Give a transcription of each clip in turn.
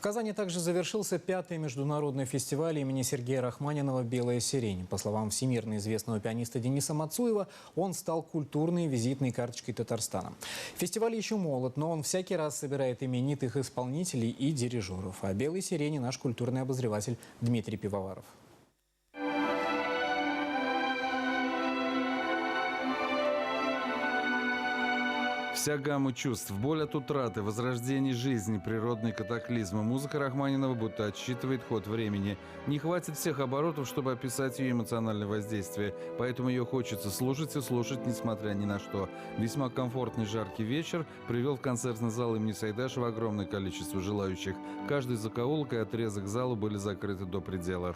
Казани также завершился 5-й международный фестиваль имени Сергея Рахманинова «Белая сирень». По словам всемирно известного пианиста Дениса Мацуева, он стал культурной визитной карточкой Татарстана. Фестиваль еще молод, но он всякий раз собирает именитых исполнителей и дирижеров. О «Белой сирени» наш культурный обозреватель Дмитрий Пивоваров. Вся гамма чувств, боль от утраты, возрождение жизни, природные катаклизмы. Музыка Рахманинова будто отсчитывает ход времени. Не хватит всех оборотов, чтобы описать ее эмоциональное воздействие. Поэтому ее хочется слушать и слушать, несмотря ни на что. Весьма комфортный жаркий вечер привел в концертный зал имени Сайдашева огромное количество желающих. Каждый закоулок и отрезок зала были закрыты до предела.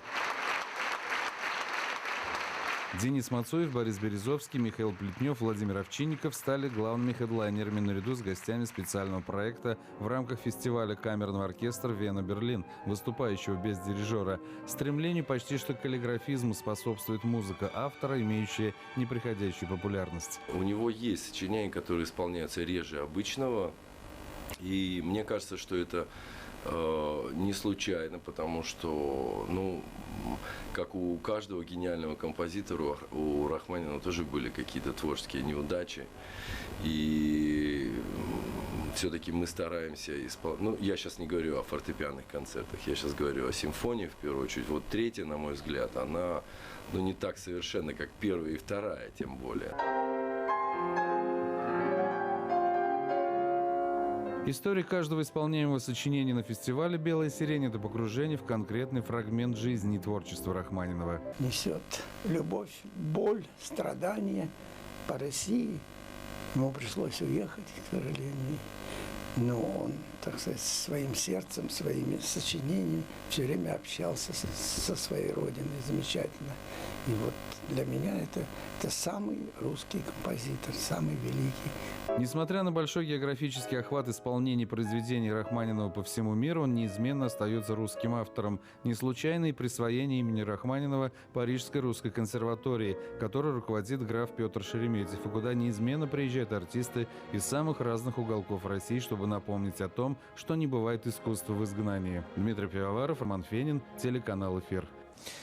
Денис Мацуев, Борис Березовский, Михаил Плетнев, Владимир Овчинников стали главными хедлайнерами наряду с гостями специального проекта в рамках фестиваля камерного оркестра «Вена-Берлин», выступающего без дирижера. Стремлению почти что к каллиграфизму способствует музыка автора, имеющая неприходящую популярность. У него есть сочинения, которые исполняются реже обычного, и мне кажется, что это не случайно, потому что, как у каждого гениального композитора, у Рахманинова тоже были какие-то творческие неудачи. И все-таки мы стараемся исполнять. Я сейчас не говорю о фортепианных концертах, я сейчас говорю о симфонии в первую очередь. Вот третья, на мой взгляд, она не так совершенна, как первая и вторая, тем более. История каждого исполняемого сочинения на фестивале «Белая сирень» – это погружение в конкретный фрагмент жизни и творчества Рахманинова. Несет любовь, боль, страдания по России. Ему пришлось уехать, к сожалению. Но он, так сказать, своим сердцем, своими сочинениями все время общался со своей родиной замечательно. И вот для меня это самый русский композитор, самый великий. Несмотря на большой географический охват исполнений произведений Рахманинова по всему миру, он неизменно остается русским автором. Не случайно и присвоение имени Рахманинова Парижской русской консерватории, которой руководит граф Петр Шереметьев, и куда неизменно приезжают артисты из самых разных уголков России, чтобы напомнить о том, что не бывает искусства в изгнании. Дмитрий Пивоваров, Роман Фенин, телеканал «Эфир».